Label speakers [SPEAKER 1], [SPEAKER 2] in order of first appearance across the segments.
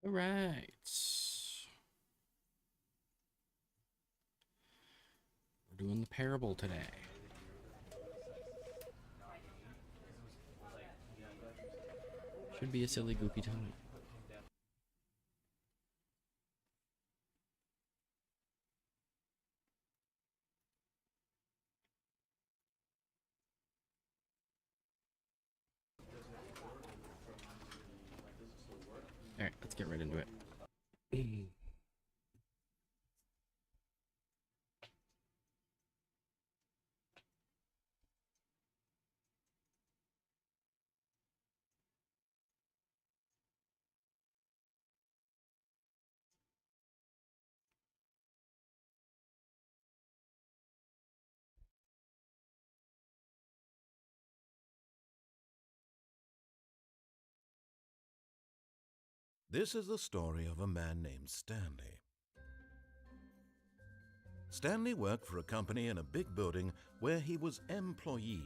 [SPEAKER 1] All right. We're doing the parable today. Should be a silly, goofy time. All right, let's get right into it.
[SPEAKER 2] This is the story of a man named Stanley. Stanley worked for a company in a big building where he was employee.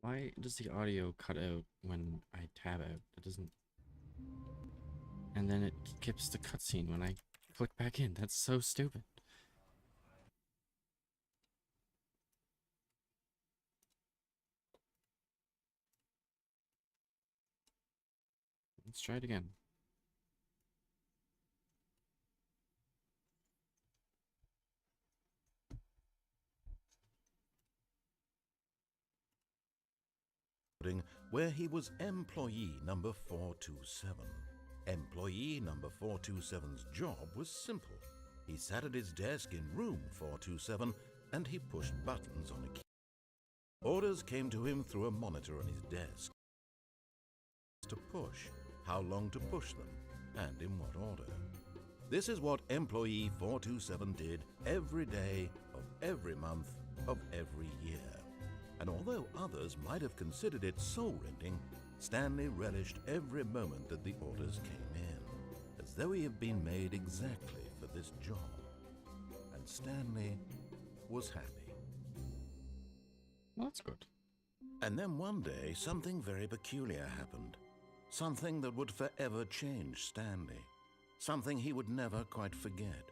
[SPEAKER 1] Why does the audio cut out when I tab out? It doesn't. And then it skips the cutscene when I click back in. That's so stupid. Let's try it again.
[SPEAKER 2] Where he was employee number 427. Employee number 427's job was simple. He sat at his desk in room 427 and he pushed buttons on a key. Orders came to him through a monitor on his desk. To push, how long to push them, and in what order. This is what employee 427 did every day of every month of every year. And although others might have considered it soul-rending, Stanley relished every moment that the orders came in, as though he had been made exactly for this job. And Stanley was happy.
[SPEAKER 1] Well, that's good.
[SPEAKER 2] And then one day, something very peculiar happened. Something that would forever change Stanley. Something he would never quite forget.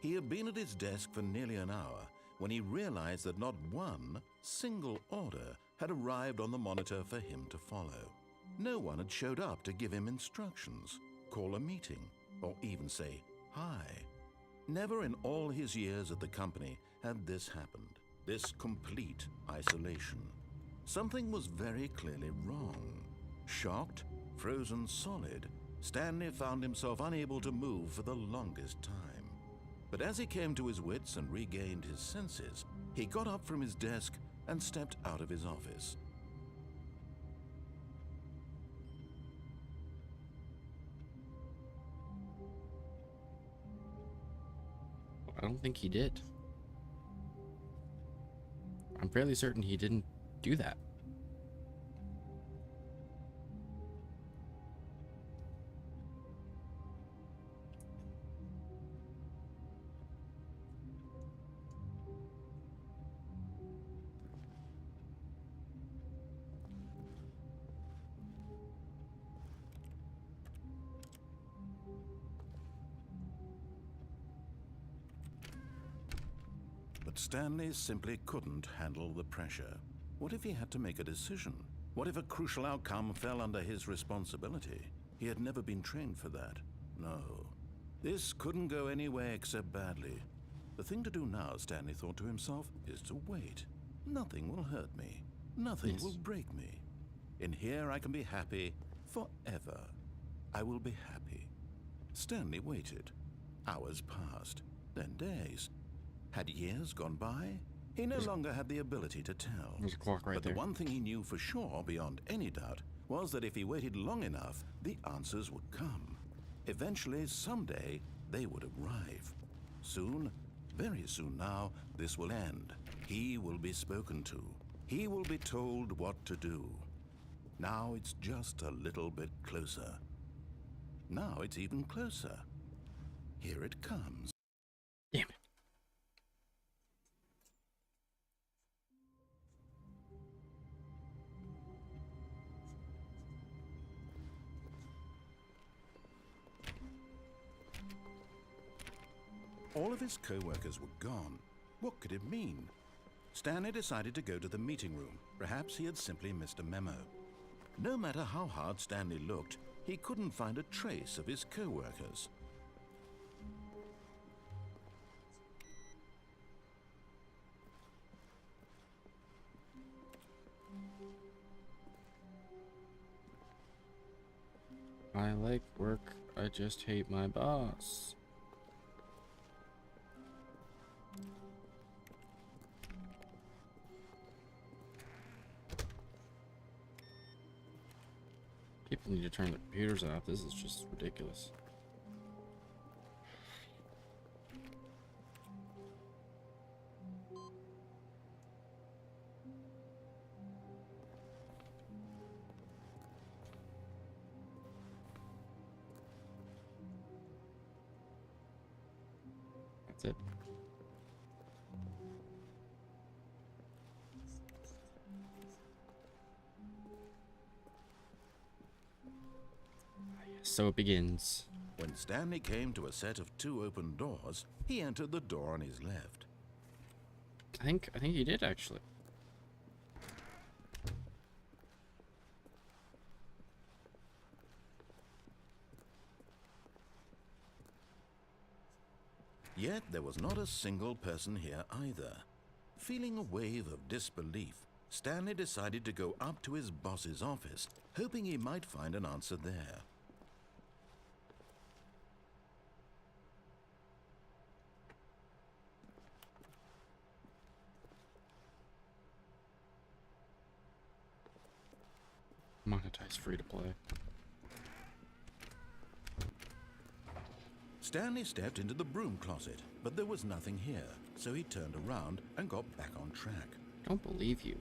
[SPEAKER 2] He had been at his desk for nearly an hour when he realized that not one single order had arrived on the monitor for him to follow. No one had showed up to give him instructions, call a meeting, or even say hi. Never in all his years at the company had this happened, this complete isolation. Something was very clearly wrong. Shocked, frozen solid, Stanley found himself unable to move for the longest time. But as he came to his wits and regained his senses, he got up from his desk and stepped out of his office.
[SPEAKER 1] I don't think he did. I'm fairly certain he didn't do that.
[SPEAKER 2] But Stanley simply couldn't handle the pressure. What if he had to make a decision? What if a crucial outcome fell under his responsibility? He had never been trained for that. No. This couldn't go any way except badly. The thing to do now, Stanley thought to himself, is to wait. Nothing will hurt me. Nothing will break me. In here I can be happy forever. I will be happy. Stanley waited. Hours passed, then days. Had years gone by? He no longer had the ability to tell.
[SPEAKER 1] There's a clock right
[SPEAKER 2] But
[SPEAKER 1] there.
[SPEAKER 2] the one thing he knew for sure, beyond any doubt, was that if he waited long enough, the answers would come. Eventually, someday, they would arrive. Soon, very soon now, this will end. He will be spoken to. He will be told what to do. Now it's just a little bit closer. Now it's even closer. Here it comes.
[SPEAKER 1] Damn it.
[SPEAKER 2] All of his co-workers were gone. What could it mean? Stanley decided to go to the meeting room. Perhaps he had simply missed a memo. No matter how hard Stanley looked, he couldn't find a trace of his co-workers.
[SPEAKER 1] I like work, I just hate my boss. People need to turn their computers off. This is just ridiculous. That's it. So it begins.
[SPEAKER 2] When Stanley came to a set of 2 open doors, he entered the door on his left.
[SPEAKER 1] I think he did actually.
[SPEAKER 2] Yet there was not a single person here either. Feeling a wave of disbelief, Stanley decided to go up to his boss's office, hoping he might find an answer there.
[SPEAKER 1] Monetize free to play.
[SPEAKER 2] Stanley stepped into the broom closet, but there was nothing here, so he turned around and got back on track.
[SPEAKER 1] Don't believe you.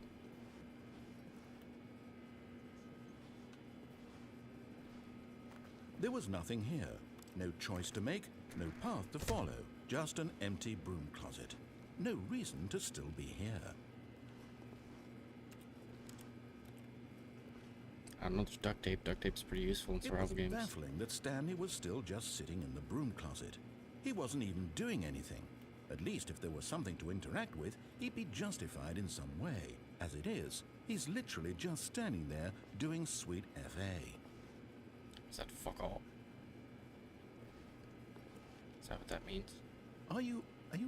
[SPEAKER 2] There was nothing here. No choice to make, no path to follow, just an empty broom closet. No reason to still be here.
[SPEAKER 1] I don't know, there's duct tape. Duct tape's pretty useful in
[SPEAKER 2] It
[SPEAKER 1] survival
[SPEAKER 2] was
[SPEAKER 1] games.
[SPEAKER 2] baffling that Stanley was still just sitting in the broom closet. He wasn't even doing anything. At least if there was something to interact with, he'd be justified in some way. As it is, he's literally just standing there doing sweet FA.
[SPEAKER 1] Is that fuck all? Is that what that means?
[SPEAKER 2] Are you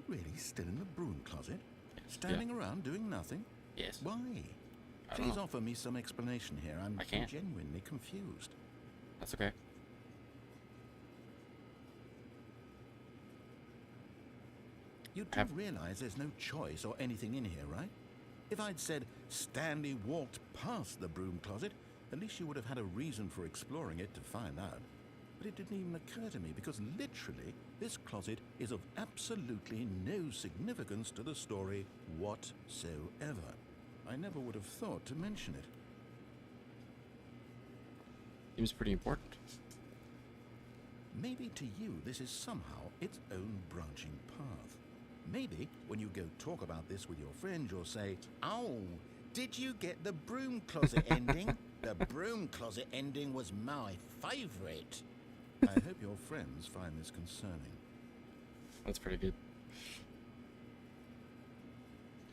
[SPEAKER 2] really still in the broom closet?
[SPEAKER 1] Yes.
[SPEAKER 2] Standing around doing nothing?
[SPEAKER 1] Yes.
[SPEAKER 2] Why?
[SPEAKER 1] I don't
[SPEAKER 2] Please
[SPEAKER 1] know.
[SPEAKER 2] offer me some explanation here. I'm
[SPEAKER 1] I can't.
[SPEAKER 2] genuinely confused.
[SPEAKER 1] That's okay.
[SPEAKER 2] You do realize there's no choice or anything in here, right? If I'd said Stanley walked past the broom closet, at least you would have had a reason for exploring it to find out. But it didn't even occur to me because literally this closet is of absolutely no significance to the story whatsoever. I never would have thought to mention it.
[SPEAKER 1] Seems pretty important.
[SPEAKER 2] Maybe to you this is somehow its own branching path. Maybe when you go talk about this with your friends, you'll say, "Oh, did you get the broom closet ending? The broom closet ending was my favorite." I hope your friends find this concerning.
[SPEAKER 1] That's pretty good.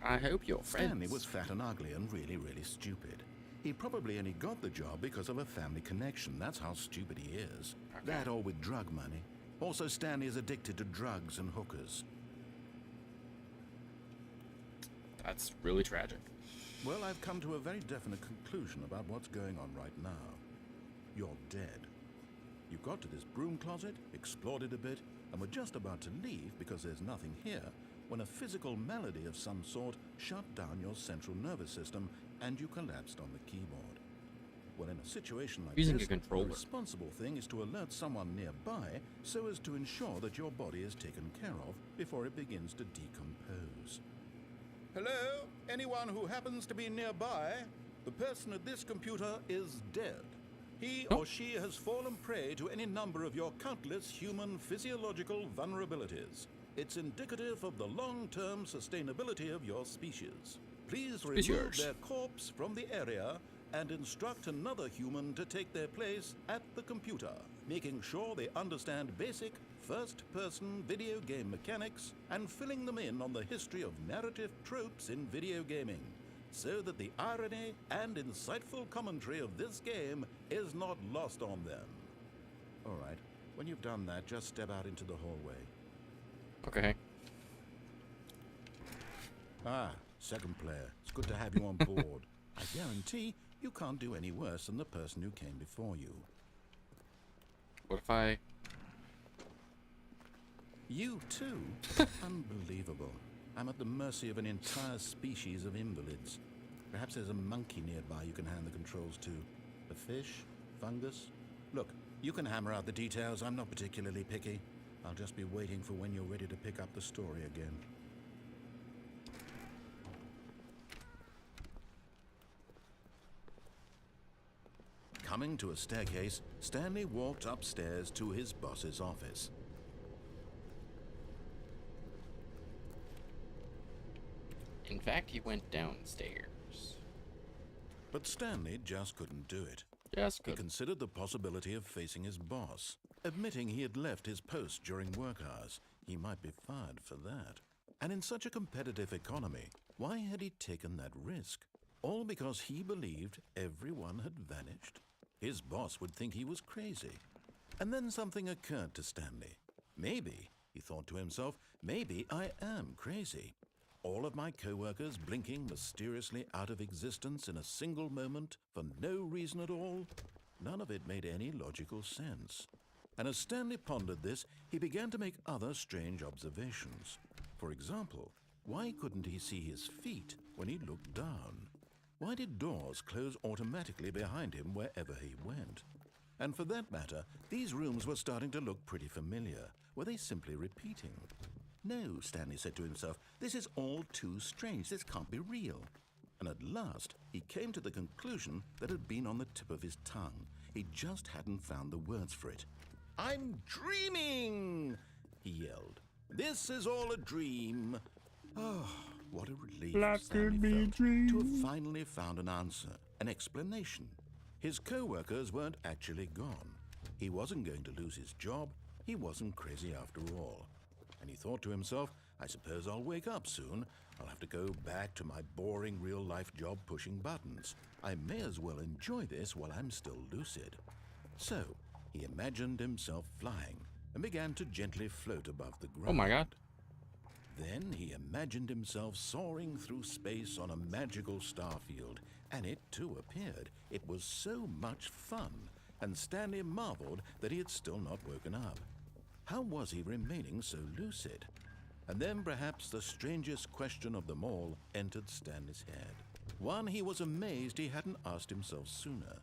[SPEAKER 1] I hope your friends.
[SPEAKER 2] Stanley was fat and ugly and really, really stupid. He probably only got the job because of a family connection. That's how stupid he is.
[SPEAKER 1] Okay.
[SPEAKER 2] That or with drug money. Also, Stanley is addicted to drugs and hookers.
[SPEAKER 1] That's really tragic.
[SPEAKER 2] Well, I've come to a very definite conclusion about what's going on right now. You're dead. You got to this broom closet, explored it a bit, and were just about to leave because there's nothing here when a physical malady of some sort shut down your central nervous system and you collapsed on the keyboard. Well, in a situation like
[SPEAKER 1] Using
[SPEAKER 2] this,
[SPEAKER 1] a controller.
[SPEAKER 2] the responsible thing is to alert someone nearby so as to ensure that your body is taken care of before it begins to decompose. Hello? Anyone who happens to be nearby? The person at this computer is dead. He or she has fallen prey to any number of your countless human physiological vulnerabilities. It's indicative of the long-term sustainability of your species. Please remove their corpse from the area and instruct another human to take their place at the computer, making sure they understand basic first-person video game mechanics and filling them in on the history of narrative tropes in video gaming, so that the irony and insightful commentary of this game is not lost on them. All right, when you've done that, just step out into the hallway.
[SPEAKER 1] Okay.
[SPEAKER 2] Ah, second player. It's good to have you on board. I guarantee you can't do any worse than the person who came before you.
[SPEAKER 1] What if I...
[SPEAKER 2] You too? Unbelievable. I'm at the mercy of an entire species of invalids. Perhaps there's a monkey nearby you can hand the controls to. A fish? Fungus? Look, you can hammer out the details. I'm not particularly picky. I'll just be waiting for when you're ready to pick up the story again. Coming to a staircase, Stanley walked upstairs to his boss's office.
[SPEAKER 1] In fact, he went downstairs.
[SPEAKER 2] But Stanley just couldn't do it.
[SPEAKER 1] Yes,
[SPEAKER 2] He
[SPEAKER 1] good.
[SPEAKER 2] considered the possibility of facing his boss. Admitting he had left his post during work hours, he might be fired for that. And in such a competitive economy, why had he taken that risk? All because he believed everyone had vanished? His boss would think he was crazy. And then something occurred to Stanley. Maybe, he thought to himself, maybe I am crazy. All of my co-workers blinking mysteriously out of existence in a single moment for no reason at all? None of it made any logical sense. And as Stanley pondered this, he began to make other strange observations. For example, why couldn't he see his feet when he looked down? Why did doors close automatically behind him wherever he went? And for that matter, these rooms were starting to look pretty familiar. Were they simply repeating? No, Stanley said to himself, this is all too strange. This can't be real. And at last, he came to the conclusion that had been on the tip of his tongue. He just hadn't found the words for it. I'm dreaming, he yelled. This is all a dream. Oh, what a relief Stanley felt to have finally found an answer, an explanation. His co-workers weren't actually gone. He wasn't going to lose his job. He wasn't crazy after all. And he thought to himself, I suppose I'll wake up soon. I'll have to go back to my boring real-life job pushing buttons. I may as well enjoy this while I'm still lucid. So, he imagined himself flying and began to gently float above the ground.
[SPEAKER 1] Oh my god.
[SPEAKER 2] Then he imagined himself soaring through space on a magical starfield, and it too appeared. It was so much fun, and Stanley marveled that he had still not woken up. How was he remaining so lucid? And then perhaps the strangest question of them all entered Stanley's head. One he was amazed he hadn't asked himself sooner.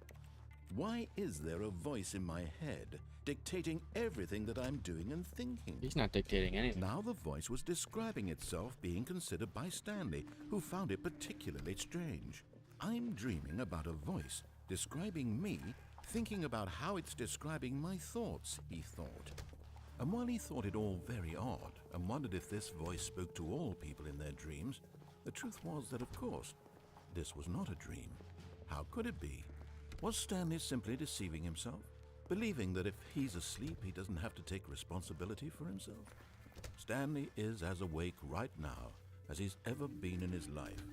[SPEAKER 2] Why is there a voice in my head dictating everything that I'm doing and thinking?
[SPEAKER 1] He's not dictating anything.
[SPEAKER 2] Now the voice was describing itself being considered by Stanley, who found it particularly strange. I'm dreaming about a voice describing me, thinking about how it's describing my thoughts, he thought. And while he thought it all very odd and wondered if this voice spoke to all people in their dreams, the truth was that, of course, this was not a dream. How could it be? Was Stanley simply deceiving himself, believing that if he's asleep, he doesn't have to take responsibility for himself? Stanley is as awake right now as he's ever been in his life.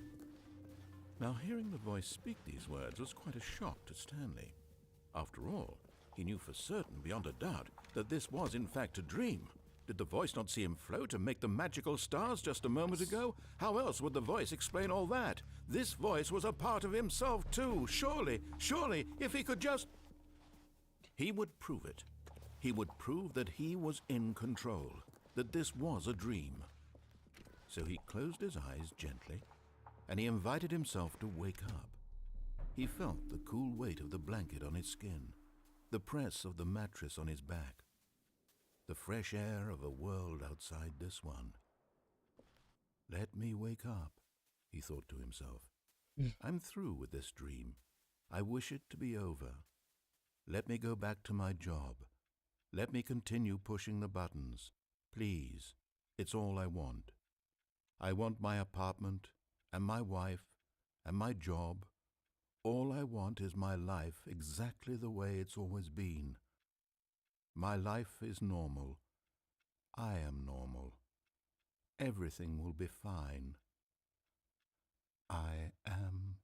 [SPEAKER 2] Now, hearing the voice speak these words was quite a shock to Stanley. After all, he knew for certain, beyond a doubt, that this was in fact a dream. Did the voice not see him float and make the magical stars just a moment ago? How else would the voice explain all that? This voice was a part of himself too. Surely, if he could just... He would prove it. He would prove that he was in control, that this was a dream. So he closed his eyes gently, and he invited himself to wake up. He felt the cool weight of the blanket on his skin, the press of the mattress on his back, the fresh air of a world outside this one. Let me wake up, he thought to himself. I'm through with this dream. I wish it to be over. Let me go back to my job. Let me continue pushing the buttons. Please, it's all I want. I want my apartment and my wife and my job. All I want is my life exactly the way it's always been. My life is normal. I am normal. Everything will be fine. I am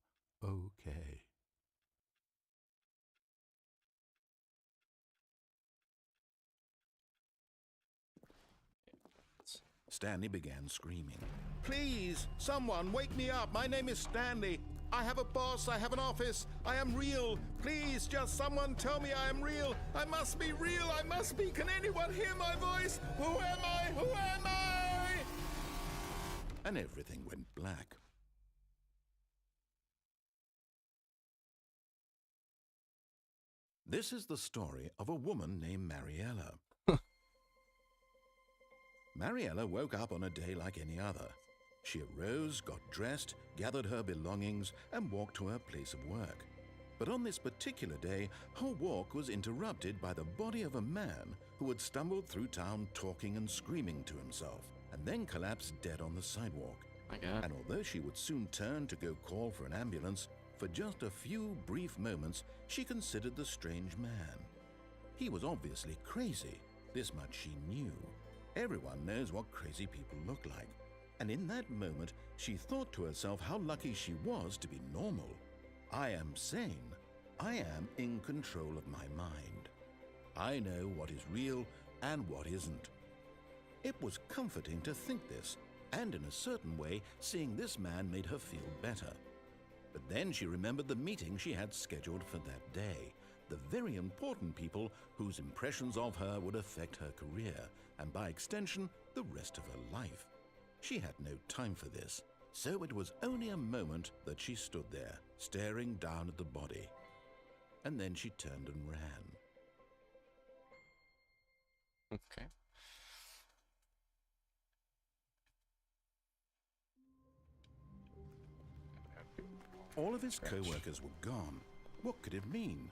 [SPEAKER 2] okay. Stanley began screaming. Please, someone, wake me up. My name is Stanley. I have a boss. I have an office. I am real. Please, just someone tell me I am real. I must be real. I must be. Can anyone hear my voice? Who am I? Who am I? And everything went black. This is the story of a woman named Mariella. Mariella woke up on a day like any other. She arose, got dressed, gathered her belongings, and walked to her place of work. But on this particular day, her walk was interrupted by the body of a man who had stumbled through town talking and screaming to himself, and then collapsed dead on the sidewalk.
[SPEAKER 1] My God.
[SPEAKER 2] And although she would soon turn to go call for an ambulance, for just a few brief moments, she considered the strange man. He was obviously crazy. This much she knew. Everyone knows what crazy people look like. And in that moment, she thought to herself how lucky she was to be normal. I am sane. I am in control of my mind. I know what is real and what isn't. It was comforting to think this, and in a certain way, seeing this man made her feel better. But then she remembered the meeting she had scheduled for that day, the very important people whose impressions of her would affect her career, and by extension, the rest of her life. She had no time for this, so it was only a moment that she stood there, staring down at the body. And then she turned and ran.
[SPEAKER 1] Okay.
[SPEAKER 2] All of his co-workers were gone. What could it mean?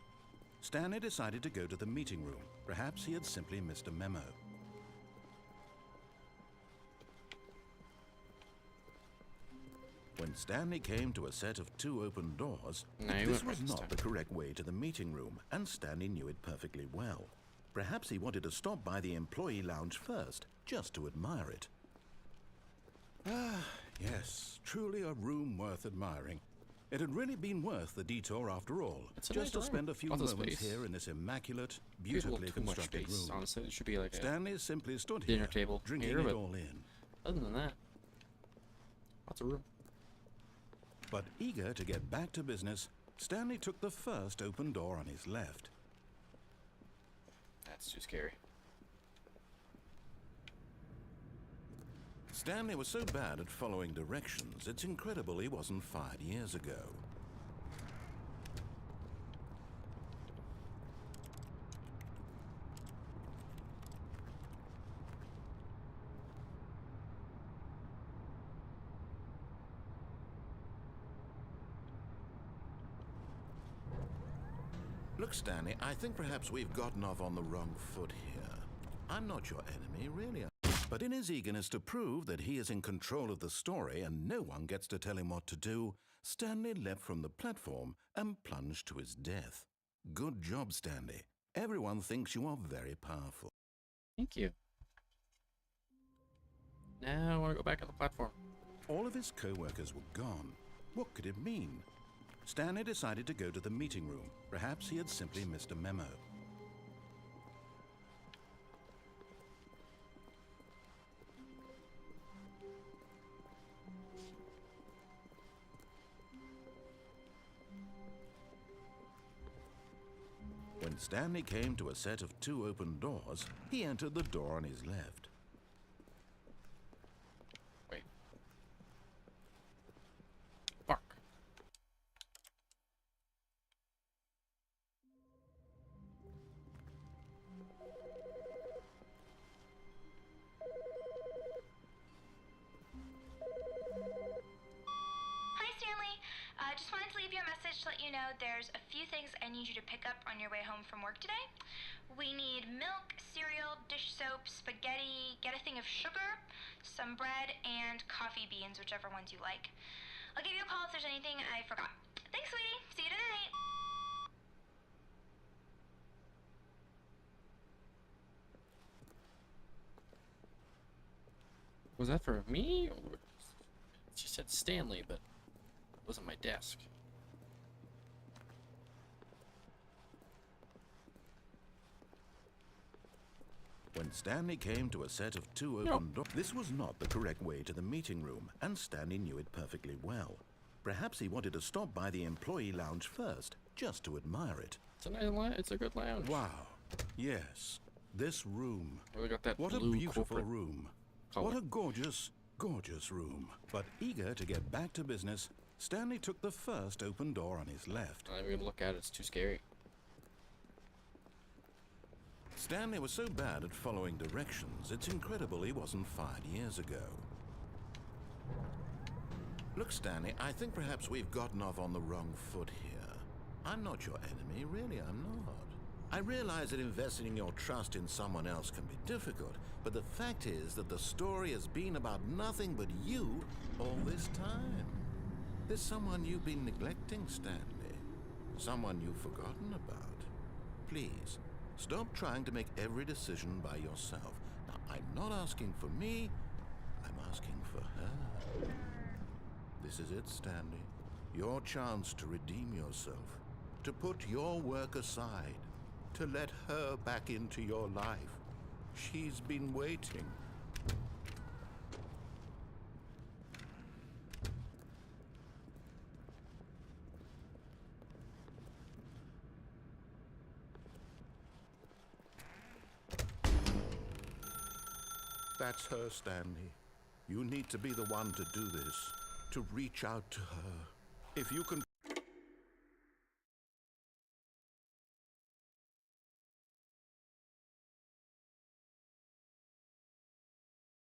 [SPEAKER 2] Stanley decided to go to the meeting room. Perhaps he had simply missed a memo. When Stanley came to a set of 2 open doors, this was not the correct way to the meeting room, and Stanley knew it perfectly well. Perhaps he wanted to stop by the employee lounge first, just to admire it. Ah, yes, truly a room worth admiring. It had really been worth the detour after all, just to spend a few moments here in this immaculate, beautifully constructed room.
[SPEAKER 1] Honestly, it should be like
[SPEAKER 2] Stanley simply stood
[SPEAKER 1] dinner
[SPEAKER 2] here,
[SPEAKER 1] table
[SPEAKER 2] drinking
[SPEAKER 1] here,
[SPEAKER 2] it all in.
[SPEAKER 1] Other than that, lots of room.
[SPEAKER 2] But eager to get back to business, Stanley took the first open door on his left.
[SPEAKER 1] That's too scary.
[SPEAKER 2] Stanley was so bad at following directions, it's incredible he wasn't fired years ago. Look, Stanley, I think perhaps we've gotten off on the wrong foot here. I'm not your enemy, really. But in his eagerness to prove that he is in control of the story and no one gets to tell him what to do, Stanley leapt from the platform and plunged to his death. Good job, Stanley. Everyone thinks you are very powerful.
[SPEAKER 1] Thank you. Now I want to go back on the platform.
[SPEAKER 2] All of his co-workers were gone. What could it mean? Stanley decided to go to the meeting room. Perhaps he had simply missed a memo. When Stanley came to a set of 2 open doors, he entered the door on his left.
[SPEAKER 1] Wait. Fuck.
[SPEAKER 3] Just wanted to leave you a message to let you know there's a few things I need you to pick up on your way home from work today. We need milk, cereal, dish soap, spaghetti, get a thing of sugar, some bread, and coffee beans, whichever ones you like. I'll give you a call if there's anything I forgot. Thanks, sweetie. See you tonight.
[SPEAKER 1] Was that for me? Or she said Stanley, but it wasn't my desk.
[SPEAKER 2] When Stanley came to a set of two open doors, this was not the correct way to the meeting room, and Stanley knew it perfectly well. Perhaps he wanted to stop by the employee lounge first, just to admire it.
[SPEAKER 1] It's a nice it's a good lounge.
[SPEAKER 2] Wow. Yes. This room.
[SPEAKER 1] Really got that
[SPEAKER 2] What a
[SPEAKER 1] blue
[SPEAKER 2] beautiful
[SPEAKER 1] corporate
[SPEAKER 2] room.
[SPEAKER 1] color.
[SPEAKER 2] What a gorgeous, gorgeous room. But eager to get back to business, Stanley took the first open door on his left.
[SPEAKER 1] I'm not even gonna look at it, it's too scary.
[SPEAKER 2] Stanley was so bad at following directions, it's incredible he wasn't fired years ago. Look, Stanley, I think perhaps we've gotten off on the wrong foot here. I'm not your enemy, really, I'm not. I realize that investing your trust in someone else can be difficult, but the fact is that the story has been about nothing but you all this time. There's someone you've been neglecting, Stanley. Someone you've forgotten about. Please, stop trying to make every decision by yourself. Now, I'm not asking for me, I'm asking for her. This is it, Stanley. Your chance to redeem yourself, to put your work aside, to let her back into your life. She's been waiting. That's her, Stanley. You need to be the one to do this, to reach out to her. If you can...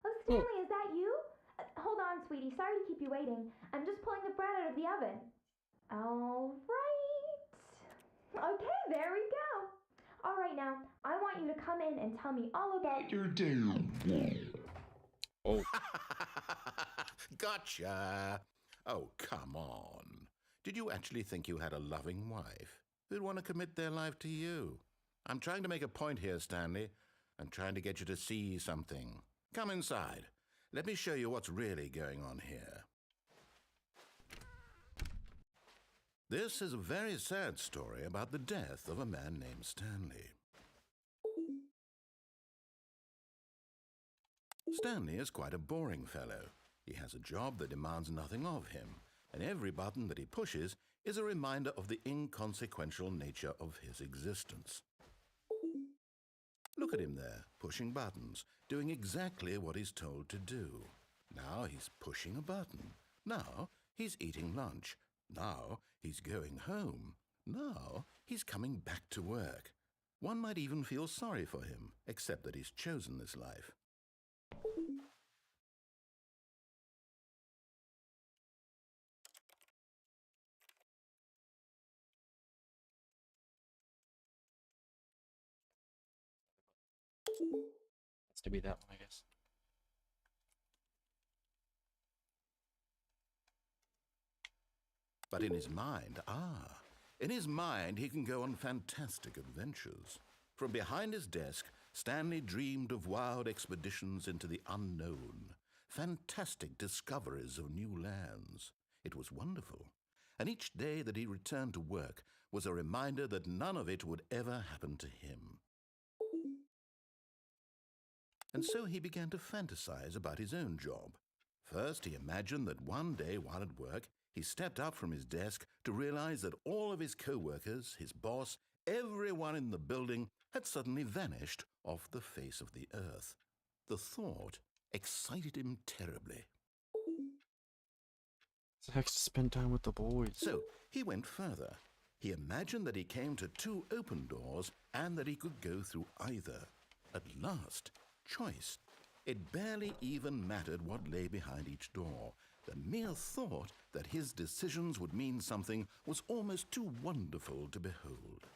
[SPEAKER 3] Oh, Stanley, is that you? Hold on, sweetie. Sorry to keep you waiting. I'm just pulling the bread out of the oven. All right. Okay, there we go. All right, now, I want you to come in and tell me all about your day.
[SPEAKER 1] Oh.
[SPEAKER 2] Gotcha. Oh, come on. Did you actually think you had a loving wife who'd want to commit their life to you? I'm trying to make a point here, Stanley. I'm trying to get you to see something. Come inside. Let me show you what's really going on here. This is a very sad story about the death of a man named Stanley. Stanley is quite a boring fellow. He has a job that demands nothing of him, and every button that he pushes is a reminder of the inconsequential nature of his existence. Look at him there, pushing buttons, doing exactly what he's told to do. Now he's pushing a button. Now he's eating lunch. Now he's going home. Now he's coming back to work. One might even feel sorry for him, except that he's chosen this life.
[SPEAKER 1] Has to be that one, I guess.
[SPEAKER 2] But in his mind, in his mind he can go on fantastic adventures. From behind his desk, Stanley dreamed of wild expeditions into the unknown, fantastic discoveries of new lands. It was wonderful, and each day that he returned to work was a reminder that none of it would ever happen to him. And so he began to fantasize about his own job. First, he imagined that one day while at work, he stepped up from his desk to realize that all of his co-workers, his boss, everyone in the building had suddenly vanished off the face of the earth. The thought excited him terribly.
[SPEAKER 1] So I have to spend time with the boys.
[SPEAKER 2] So he went further. He imagined that he came to two open doors and that he could go through either. At last, choice. It barely even mattered what lay behind each door. The mere thought that his decisions would mean something was almost too wonderful to behold.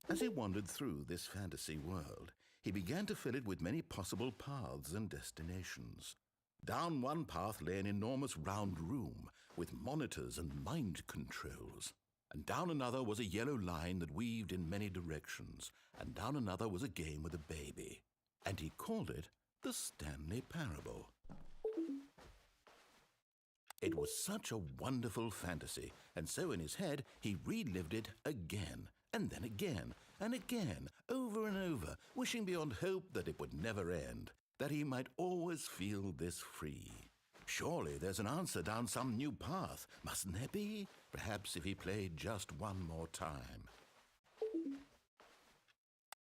[SPEAKER 2] As he wandered through this fantasy world, he began to fill it with many possible paths and destinations. Down one path lay an enormous round room with monitors and mind controls. And down another was a yellow line that weaved in many directions. And down another was a game with a baby. And he called it The Stanley Parable. It was such a wonderful fantasy, and so in his head he relived it again, and then again, and again, over and over, wishing beyond hope that it would never end, that he might always feel this free. Surely there's an answer down some new path, mustn't there be? Perhaps if he played just one more time.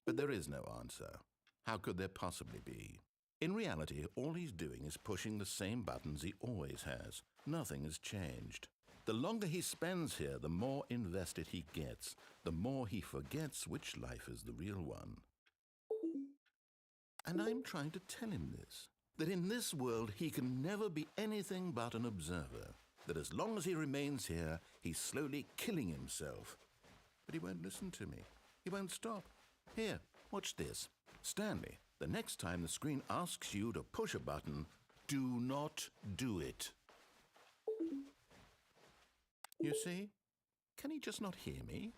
[SPEAKER 2] But there is no answer. How could there possibly be? In reality, all he's doing is pushing the same buttons he always has. Nothing has changed. The longer he spends here, the more invested he gets, the more he forgets which life is the real one. And I'm trying to tell him this, that in this world he can never be anything but an observer, that as long as he remains here, he's slowly killing himself. But he won't listen to me. He won't stop. Here, watch this. Stanley, the next time the screen asks you to push a button, do not do it. You see? Can he just not hear me?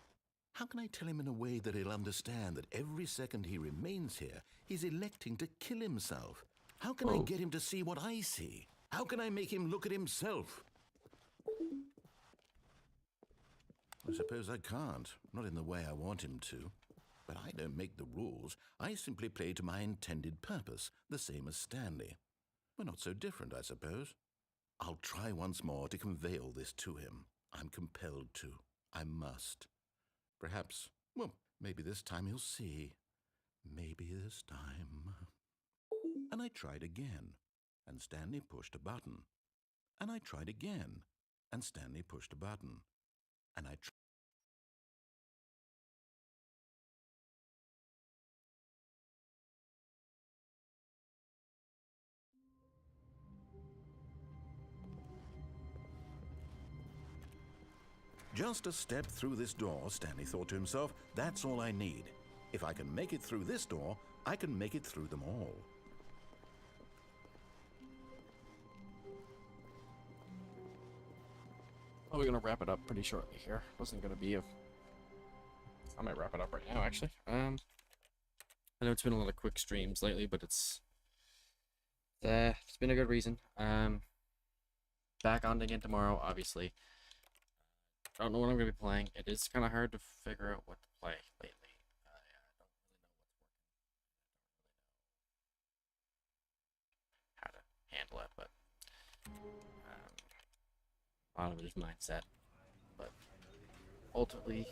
[SPEAKER 2] How can I tell him in a way that he'll understand that every second he remains here, he's electing to kill himself? How can I get him to see what I see? How can I make him look at himself? I suppose I can't, not in the way I want him to. But I don't make the rules. I simply play to my intended purpose, the same as Stanley. We're not so different, I suppose. I'll try once more to convey all this to him. I'm compelled to. I must. Perhaps, well, maybe this time he'll see. Maybe this time. And I tried again, and Stanley pushed a button. And I tried again, and Stanley pushed a button. And I tried. Just a step through this door, Stanley thought to himself, that's all I need. If I can make it through this door, I can make it through them all.
[SPEAKER 1] Well, we're gonna wrap it up pretty shortly here. Wasn't gonna be a... I might wrap it up right now, actually. I know it's been a lot of quick streams lately, but it's been a good reason. Back on again tomorrow, obviously. Don't know what I'm gonna be playing. It is kind of hard to figure out what to play lately. I don't really know what's working. I don't really know how to handle it, but a lot of it is mindset. But ultimately,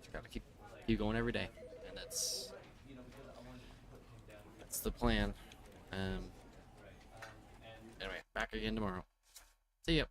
[SPEAKER 1] just gotta keep going every day, and that's the plan. Anyway, back again tomorrow. See ya.